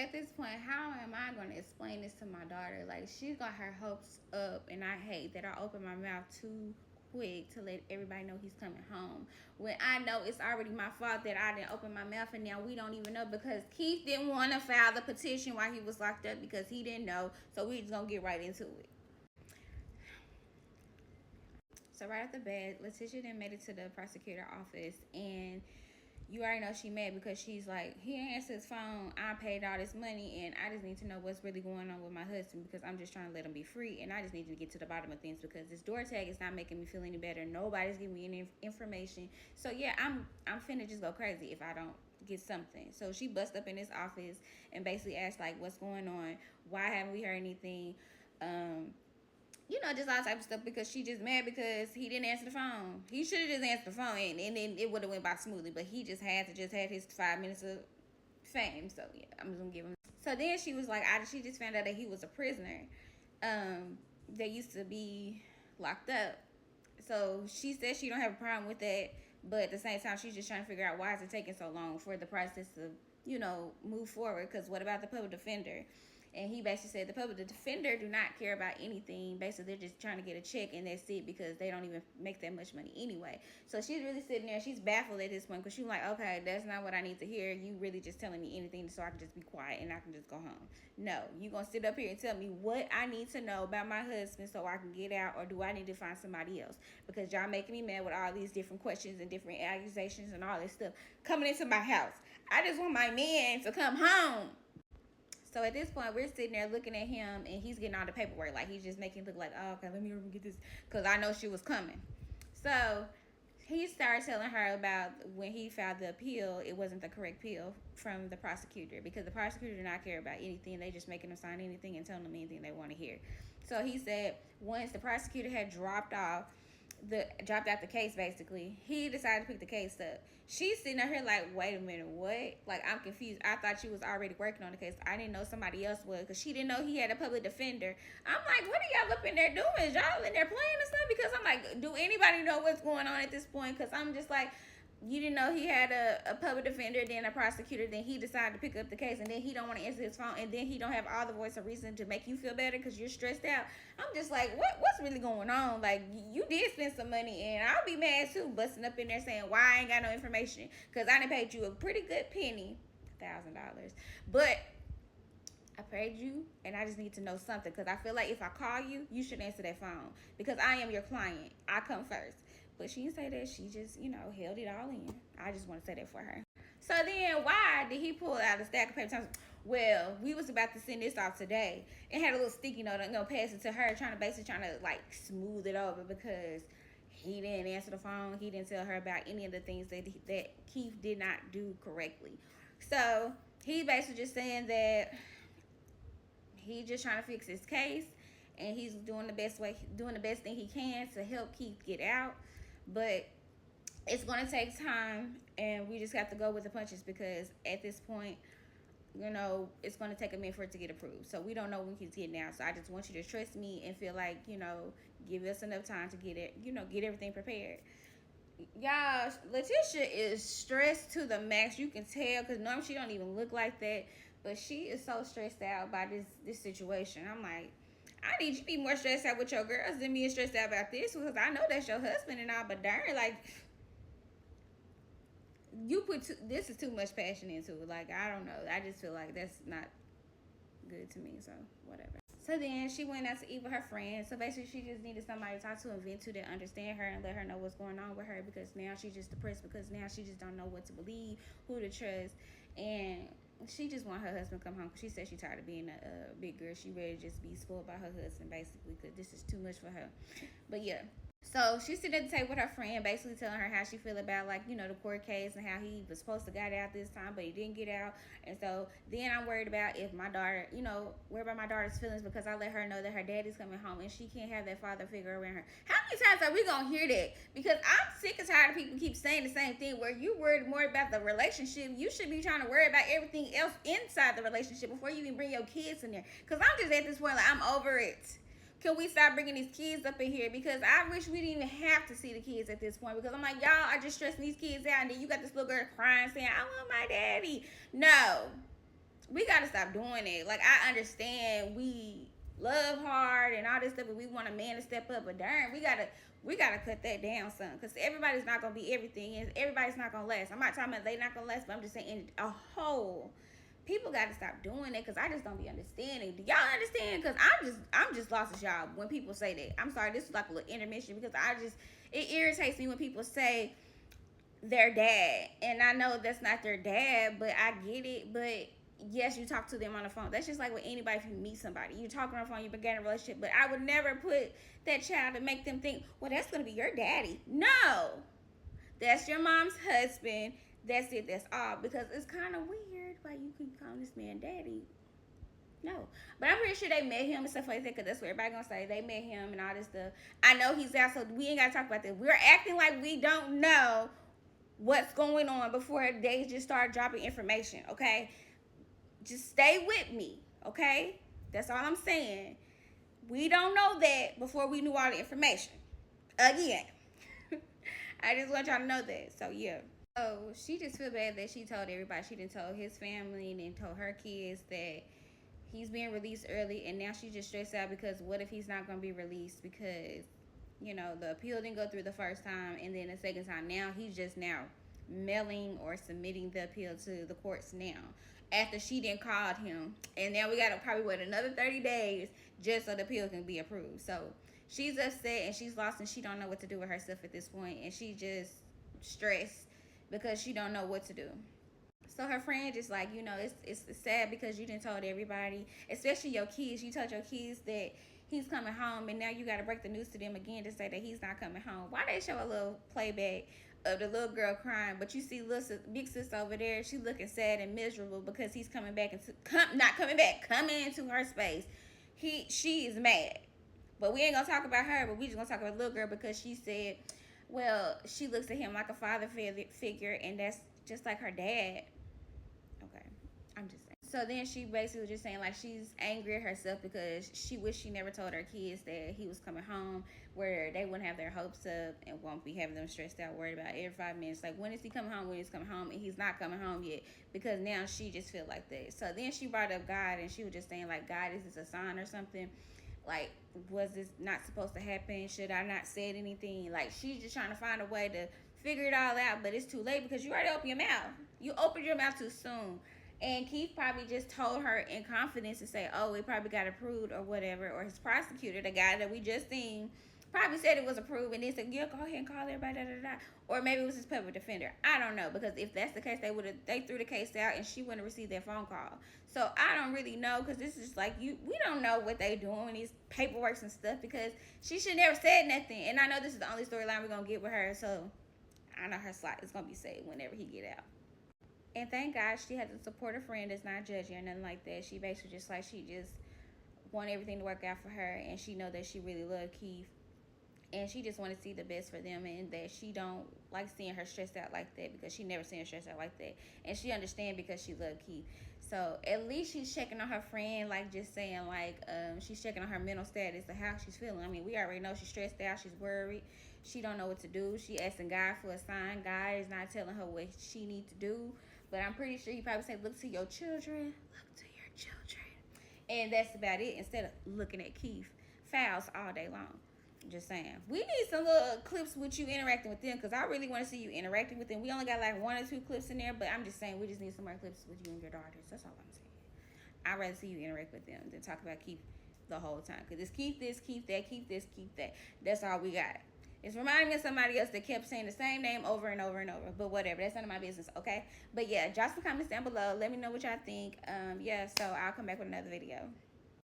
at this point, how am I going to explain this to my daughter? Like, she's got her hopes up, and I hate that I open my mouth too quick to let everybody know he's coming home. When I know it's already my fault that I didn't open my mouth, and now we don't even know because Keith didn't want to file the petition while he was locked up because he didn't know. So we just going to get right into it. So right off the bat, Latisha then made it to the prosecutor office, and you already know she mad because she's like, he answered his phone. I paid all this money, and I just need to know what's really going on with my husband because I'm just trying to let him be free, and I just need to get to the bottom of things because this door tag is not making me feel any better. Nobody's giving me any information. So yeah, I'm finna just go crazy if I don't get something. So she bust up in his office and basically asked like, what's going on? Why haven't we heard anything? Just all type of stuff because she just mad because he didn't answer the phone. He should have just answered the phone and then it would have went by smoothly. But he just had his 5 minutes of fame. So yeah, I'm just gonna give him. So then she was like, she just found out that he was a prisoner. They used to be locked up. So she said she don't have a problem with that, but at the same time, she's just trying to figure out why is it taking so long for the process to, move forward. Because what about the public defender? And he basically said the public defender do not care about anything. Basically, they're just trying to get a check and that's it because they don't even make that much money anyway. So she's really sitting there. She's baffled at this point because she's like, okay, that's not what I need to hear. You really just telling me anything so I can just be quiet and I can just go home. No, you going to sit up here and tell me what I need to know about my husband so I can get out, or do I need to find somebody else? Because y'all making me mad with all these different questions and different accusations and all this stuff coming into my house. I just want my man to come home. So at this point, we're sitting there looking at him, and he's getting all the paperwork. Like, he's just making it look like, oh, okay, let me get this, because I know she was coming. So he started telling her about when he filed the appeal, it wasn't the correct appeal from the prosecutor, because the prosecutor did not care about anything. They just making them sign anything and telling them anything they want to hear. So he said once the prosecutor had dropped out the case, basically, he decided to pick the case up. She's sitting here like, wait a minute, what? Like, I'm confused. I thought she was already working on the case. I didn't know somebody else was, because she didn't know he had a public defender. I'm like, what are y'all up in there doing? Is y'all in there playing and stuff? Because I'm like, do anybody know what's going on at this point? Because I'm just like, you didn't know he had a public defender, then a prosecutor, then he decided to pick up the case, and then he don't want to answer his phone, and then he don't have all the voice of reason to make you feel better because you're stressed out. I'm just like, what's really going on? Like, you did spend some money, and I'll be mad too, busting up in there saying why I ain't got no information, because I done paid you a pretty good penny, $1,000, but I paid you, and I just need to know something, because I feel like if I call you, you should answer that phone, because I am your client. I come first. But she didn't say that. She just, held it all in. I just want to say that for her. So then why did he pull out a stack of paper? Well, we was about to send this off today and had a little sticky note and pass it to her, trying to like smooth it over because he didn't answer the phone. He didn't tell her about any of the things that Keith did not do correctly. So he basically just saying that he just trying to fix his case, and he's doing the best thing he can to help Keith get out. But it's going to take time, and we just have to go with the punches because at this point, it's going to take a minute for it to get approved. So we don't know when he's getting out. So I just want you to trust me and feel like, give us enough time to get it, get everything prepared. Y'all, Latisha is stressed to the max. You can tell because normally she don't even look like that. But she is so stressed out by this situation. I'm like, I need you to be more stressed out with your girls than being stressed out about this, because I know that's your husband and all, but darn, like, this is too much passion into it. Like, I don't know. I just feel like that's not good to me, so whatever. So then she went out to eat with her friends. So basically she just needed somebody to talk to and vent to that understand her and let her know what's going on with her, because now she's just depressed because now she just don't know what to believe, who to trust, and she just want her husband to come home because she said she's tired of being a big girl. She ready to just be spoiled by her husband, basically, because this is too much for her. But yeah. So she's sitting at the table with her friend, basically telling her how she feel about, like, the court case and how he was supposed to got out this time, but he didn't get out. And so then I'm worried about if my daughter, worried about my daughter's feelings because I let her know that her daddy's coming home and she can't have that father figure around her. How many times are we going to hear that? Because I'm sick and tired of people keep saying the same thing where you worried more about the relationship. You should be trying to worry about everything else inside the relationship before you even bring your kids in there. Because I'm just at this point, like, I'm over it. Can we stop bringing these kids up in here? Because I wish we didn't even have to see the kids at this point. Because I'm like, y'all are just stressing these kids out. And then you got this little girl crying saying, I want my daddy. No. we gotta stop doing it. Like, I understand we love hard and all this stuff, but we want a man to step up. But darn, we gotta cut that down, son, because everybody's not gonna be everything, and everybody's not gonna last. I'm not talking about they not gonna last, but I'm just saying in a whole. People gotta stop doing it, because I just don't be understanding. Do y'all understand? Because I'm just lost as y'all when people say that. I'm sorry, this is like a little intermission, because it irritates me when people say their dad, and I know that's not their dad, but I get it. But yes, you talk to them on the phone. That's just like with anybody. If you meet somebody, you talk on the phone, you begin a relationship. But I would never put that child to make them think, well, that's gonna be your daddy. No, that's your mom's husband. That's it. That's all. Because it's kind of weird why you keep calling this man daddy. No, but I'm pretty sure they met him and stuff like that, because that's what everybody gonna say. They met him and all this stuff. I know he's out, so we ain't gotta talk about that. We're acting like we don't know what's going on before they just start dropping information, okay? Just stay with me, okay? That's all I'm saying. We don't know that before we knew all the information. Again. I just want y'all to know that. So, yeah. So, she just feel bad that she told everybody. She didn't tell his family and then told her kids that he's being released early. And now she's just stressed out because what if he's not going to be released? Because, you know, the appeal didn't go through the first time, and then the second time. Now he's just now mailing or submitting the appeal to the courts now, after she didn't call him, and now we gotta probably wait another 30 days just so the appeal can be approved. So she's upset and she's lost, and she don't know what to do with herself at this point, and she just stressed because she don't know what to do. So her friend just like, you know, it's sad because you didn't told everybody, especially your kids. You told your kids that he's coming home, and now you got to break the news to them again to say that he's not coming home. Why they show a little playback of the little girl crying, but you see big sis over there, she looking sad and miserable because he's coming back coming into her space. She is mad, but we ain't gonna talk about her. But we just gonna talk about the little girl, because she said, well, she looks at him like a father figure, and that's just like her dad. Okay, I'm just saying. So then she basically was just saying like she's angry at herself because she wished she never told her kids that he was coming home, where they wouldn't have their hopes up and won't be having them stressed out, worried about every 5 minutes. Like, when is he coming home? When is he coming home? And he's not coming home yet, because now she just feel like that. So then she brought up God, and she was just saying like, God, is this a sign or something? Like, was this not supposed to happen? Should I not said anything? Like, she's just trying to find a way to figure it all out, but it's too late because you already opened your mouth. You opened your mouth too soon. And Keith probably just told her in confidence to say, oh, it probably got approved or whatever. Or his prosecutor, the guy that we just seen, probably said it was approved. And then said, yeah, go ahead and call everybody, da, da, da. Or maybe it was his public defender. I don't know. Because if that's the case, they threw the case out and she wouldn't have received that phone call. So I don't really know, because this is like, we don't know what they doing, these paperworks and stuff, because she should never said nothing. And I know this is the only storyline we're going to get with her. So I know her slot is going to be saved whenever he get out. And thank God she had to support a friend that's not judging or nothing like that. She basically just like, she just want everything to work out for her, and she know that she really loved Keith, and she just want to see the best for them, and that she don't like seeing her stressed out like that, because she never seen her stressed out like that, and she understand because she loved Keith. So at least she's checking on her friend, like just saying like she's checking on her mental status and how she's feeling. I mean, we already know she's stressed out, she's worried, she don't know what to do, she asking God for a sign. God is not telling her what she needs to do. But I'm pretty sure he probably said, look to your children. Look to your children. And that's about it, instead of looking at Keith fouls all day long. Just saying. We need some little clips with you interacting with them, because I really want to see you interacting with them. We only got like 1 or 2 clips in there, but I'm just saying we just need some more clips with you and your daughters. That's all I'm saying. I'd rather see you interact with them than talk about Keith the whole time. Because it's Keith this, Keith that, Keith this, Keith that. That's all we got. It's reminding me of somebody else that kept saying the same name over and over and over. But whatever. That's none of my business, okay? But yeah, drop some comments down below. Let me know what y'all think. Yeah, so I'll come back with another video.